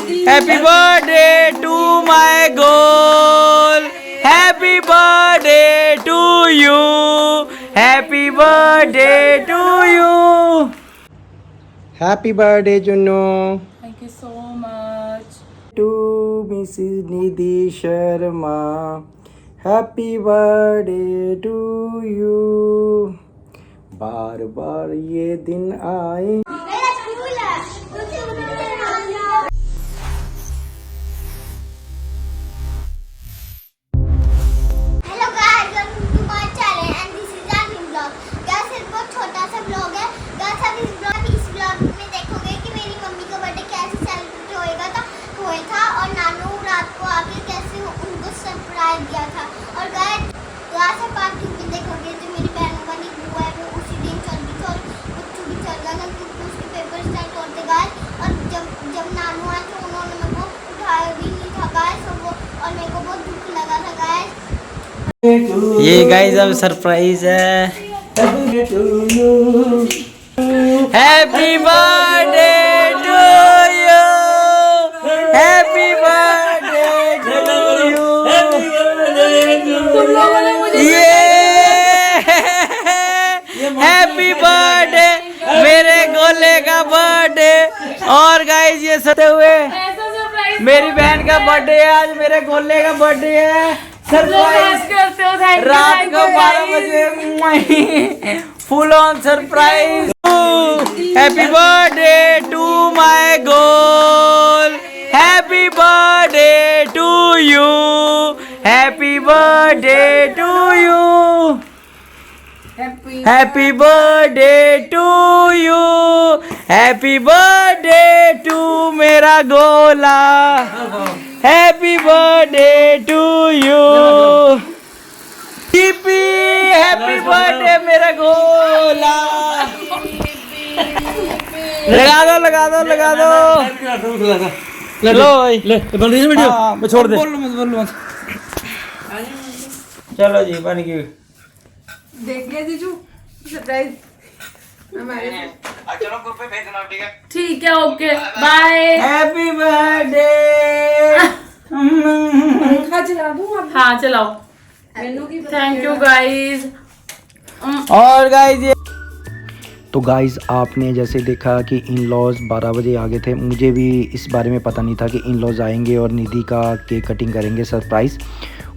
Happy birthday to my गोल, happy birthday to you, happy birthday to you, happy birthday Junnu. Thank you so much. To Mrs Nidhi Sharma, happy birthday to you. बार बार ये दिन आए। ये guys अब surprise है। Happy birthday to you, happy birthday to you. ये हैप्पी बर्थडे मेरे गोले का बर्थडे। और गाइस ये सते हुए मेरी बहन का बर्थडे है आज, मेरे गोले का बर्थडे है। सरप्राइज करते हो, थैंक रात को 12 बजे full on surprise. Happy birthday to my गोल, happy birthday to you, happy birthday to you, happy birthday to you, happy birthday to मेरा गोला, happy birthday to you. Happy birthday मेरा गोला। लगा दो लगा दो लगा दो। लो ले बन रही है वीडियो। मैं छोड़ दे, बोल मत। चलो जी बन गई। देख लिया जीजू सरप्राइज हमारे। चलो ग्रुप पे भेजना, ठीक है? ठीक है, ओके बाय। Happy birthday. चला दूं आप? हाँ चलाओ। Thank you guys. और गाइस ये तो गाइस आपने जैसे देखा कि इन लॉज 12 बजे आ गए थे। मुझे भी इस बारे में पता नहीं था कि इन लॉज आएंगे और निधि का केक कटिंग करेंगे सरप्राइज़।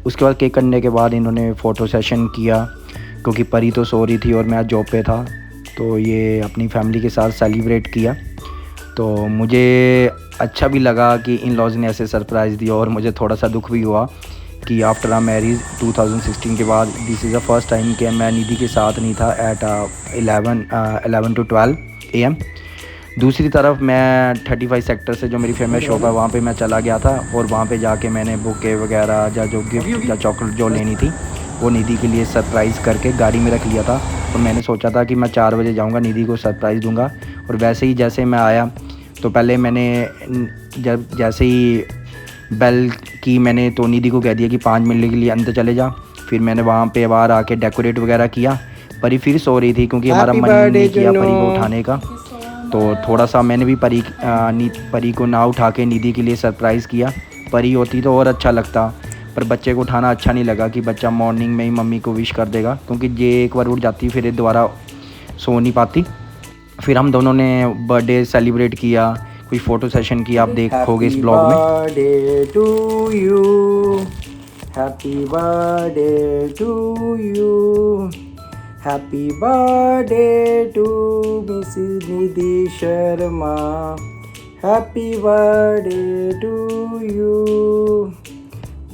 उसके बाद केक कटने के बाद इन्होंने फ़ोटो सेशन किया, क्योंकि परी तो सो रही थी और मैं जॉब पे था, तो ये अपनी फैमिली के साथ सेलिब्रेट किया। तो मुझे अच्छा भी लगा कि इन लॉज ने ऐसे सरप्राइज़ दिया, और मुझे थोड़ा सा दुख भी हुआ कि आफ्टर आ मैरिज 2016 के बाद this is the first time कि मैं निधि के साथ नहीं था एट 11 to 12 AM। दूसरी तरफ मैं 35 सेक्टर से जो मेरी फेमस शॉप है वहाँ पे मैं चला गया था, और वहाँ पे जाके मैंने बुके वगैरह या जो गिफ्ट या चॉकलेट जो लेनी थी वो निधि के लिए सरप्राइज़ करके गाड़ी में रख लिया था। और मैंने सोचा था कि मैं 4 बजे जाऊँगा, निधि को सरप्राइज़ दूँगा। और वैसे ही जैसे मैं आया तो पहले मैंने जैसे ही बेल की मैंने तो निधि को कह दिया कि 5 मिनट के लिए अंदर चले जा। फिर मैंने वहाँ पे बाहर आके डेकोरेट वगैरह किया। परी फिर सो रही थी क्योंकि हमारा मन नहीं किया परी को उठाने का, तो थोड़ा सा मैंने भी परी को ना उठा के निधि के लिए सरप्राइज़ किया। परी होती तो और अच्छा लगता, पर बच्चे को उठाना अच्छा नहीं लगा कि बच्चा मॉर्निंग में ही मम्मी को विश कर देगा, क्योंकि ये एक बार उठ जाती फिर दोबारा सो नहीं पाती। फिर हम दोनों ने बर्थडे सेलिब्रेट किया, कोई फ़ोटो सेशन किया, आप देखोगे इस ब्लॉग में। Birthday to you, happy birthday to you, happy birthday to Mrs Nidhi Sharma, happy birthday to you.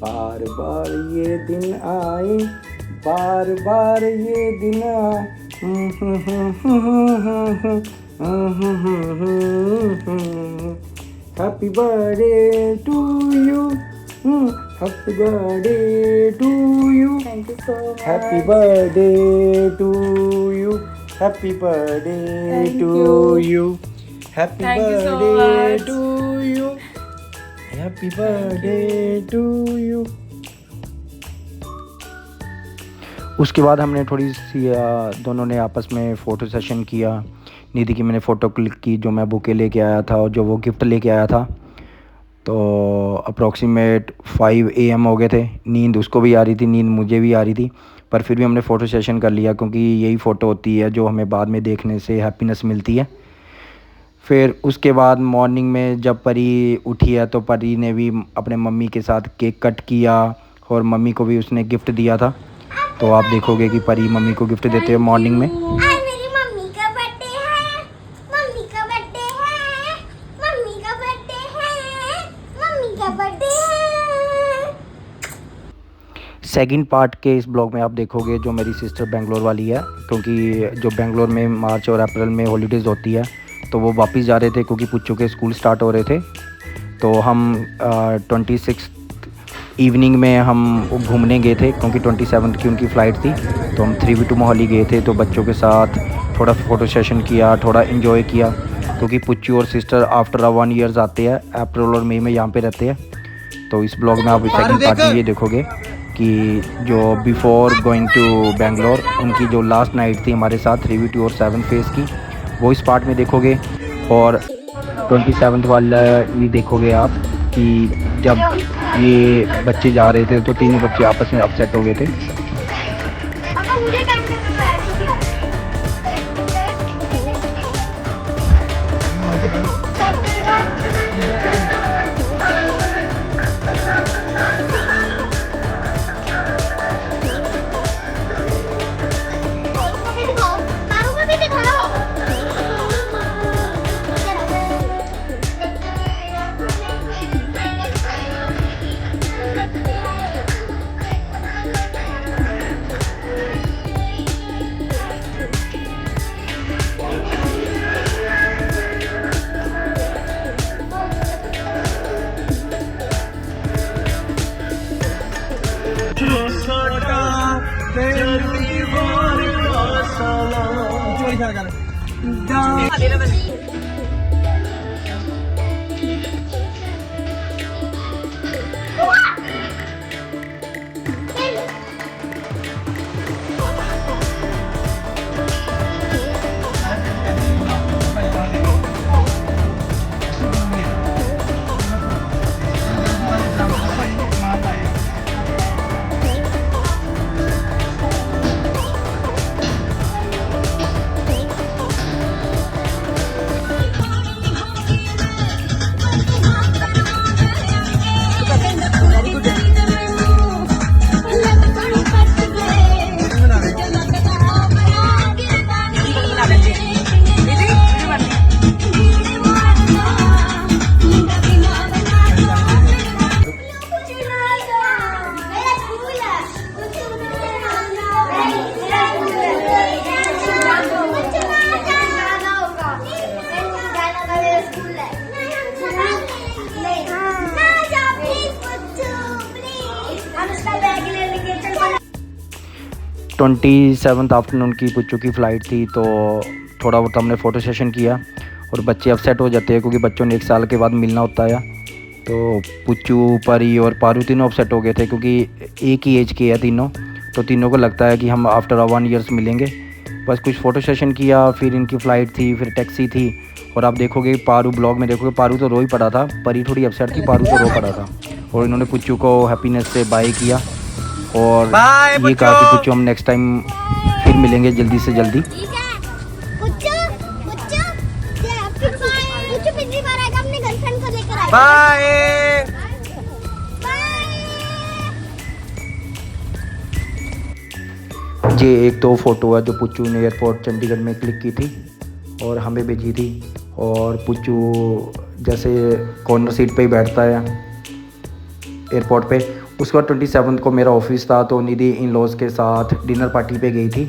बार बार ये दिन आए, बार बार ये दिन आए। Happy birthday to you, happy birthday to you, thank you so much. Happy birthday to you, happy birthday to you, happy birthday to you, happy birthday to you. उसके बाद हमने थोड़ी सी दोनों ने आपस में फ़ोटो सेशन किया। निधि की मैंने फ़ोटो क्लिक की जो मैं बुके लेके आया था और जो वो गिफ्ट लेके आया था। तो अप्रॉक्सीमेट 5 AM हो गए थे। नींद उसको भी आ रही थी, नींद मुझे भी आ रही थी, पर फिर भी हमने फ़ोटो सेशन कर लिया क्योंकि यही फ़ोटो होती है जो हमें बाद में देखने से हैप्पीनेस मिलती है। फिर उसके बाद मॉर्निंग में जब परी उठी है तो परी ने भी अपने मम्मी के साथ केक कट किया और मम्मी को भी उसने गिफ्ट दिया था। तो आप देखोगे कि परी मम्मी को गिफ्ट देते हैं मॉर्निंग में। आज मेरी मम्मी का बर्थडे है, मम्मी का बर्थडे है, मम्मी का बर्थडे है, मम्मी का बर्थडे है। सेकंड पार्ट के इस ब्लॉग में आप देखोगे जो मेरी सिस्टर बेंगलोर वाली है, क्योंकि जो बेंगलोर में मार्च और अप्रैल में हॉलीडेज़ होती है तो वो वापस जा रहे थे क्योंकि पुच्चू के स्कूल स्टार्ट हो रहे थे। तो हम 26 इवनिंग में हम घूमने गए थे क्योंकि 27 की उनकी फ़्लाइट थी। तो हम 3v2 मोहाली गए थे, तो बच्चों के साथ थोड़ा फ़ोटो सेशन किया, थोड़ा इन्जॉय किया, क्योंकि पुच्चू और सिस्टर आफ्टर 1 ईयर्स आते हैं, अप्रैल और मई में यहाँ पे रहते हैं। तो इस ब्लॉग में आप सेकंड पार्ट में ये देखोगे कि जो बिफ़ोर गोइंग टू बेंगलोर उनकी जो लास्ट नाइट थी हमारे साथ 3v2 और 7 फेज़ की, वो इस पार्ट में देखोगे। और 27 वाला ये देखोगे आप कि जब ये बच्चे जा रहे थे तो तीनों बच्चे आपस में अपसेट हो गए थे। पापा मुझे काम करना है। 27 आफ्टरनून की पुच्चू की फ़्लाइट थी, तो थोड़ा बहुत हमने फ़ोटो सेशन किया। और बच्चे अपसेट हो जाते हैं क्योंकि बच्चों ने 1 साल के बाद मिलना होता है। तो पुच्चू, परी और पारू तीनों अपसेट हो गए थे क्योंकि एक ही एज के हैं तीनों, तो तीनों को लगता है कि हम आफ्टर 1 ईयर्स मिलेंगे। बस कुछ फ़ोटो सेशन किया, फिर इनकी फ़्लाइट थी, फिर टैक्सी थी। और आप देखोगे पारू ब्लॉग में देखोगे, पारू तो रो ही पड़ा था, परी थोड़ी अपसेट थी, पारू तो रो पड़ा था। और इन्होंने पुच्चू को हैप्पीनेस से बाय किया और ये कहा कि पुच्चू हम नेक्स्ट टाइम फिर मिलेंगे जल्दी से जल्दी। ठीक है पुच्चू, पुच्चू पुच्चू पिछली बार आएगा अपने गर्लफ्रेंड को लेकर आएगा। बाय। ये एक तो फ़ोटो है जो पुच्चू ने एयरपोर्ट चंडीगढ़ में क्लिक की थी और हमें भेजी थी। और पुच्चू जैसे कॉर्नर सीट पे ही बैठता है एयरपोर्ट पे। उसके बाद 27 को मेरा ऑफिस था, तो निधि इन लॉज के साथ डिनर पार्टी पे गई थी,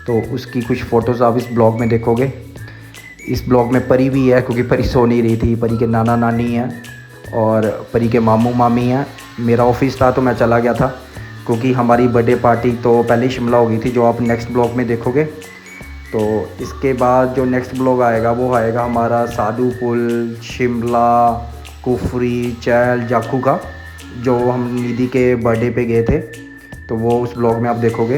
तो उसकी कुछ फ़ोटोज़ आप इस ब्लॉग में देखोगे। इस ब्लॉग में परी भी है क्योंकि परी सो नहीं रही थी, परी के नाना नानी हैं और परी के मामू मामी हैं। मेरा ऑफिस था तो मैं चला गया था क्योंकि हमारी बर्थडे पार्टी तो पहले ही शिमला हो गई थी, जो आप नेक्स्ट ब्लॉग में देखोगे। तो इसके बाद जो नेक्स्ट ब्लॉग आएगा वो आएगा हमारा साधु पुल, शिमला, कुफरी, चैल, जाखू का, जो हम निधि के बर्थडे पे गए थे, तो वो उस ब्लॉग में आप देखोगे।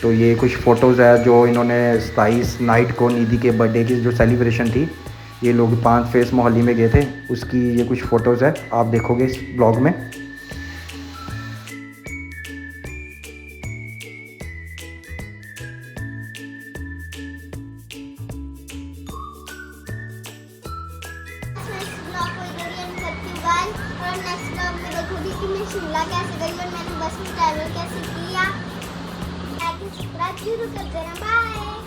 तो ये कुछ फ़ोटोज़ है जो इन्होंने 27 नाइट को निधि के बर्थडे की जो सेलिब्रेशन थी ये लोग 5 फेस मोहाली में गए थे, उसकी ये कुछ फ़ोटोज़ है, आप देखोगे इस ब्लॉग में। और नेक्स्ट ब्लॉग में देखोगे कि मैं शिमला कैसे गई और मैंने बस में ट्रैवल कैसे किया। सब्सक्राइब जरूर कर देना। बाय।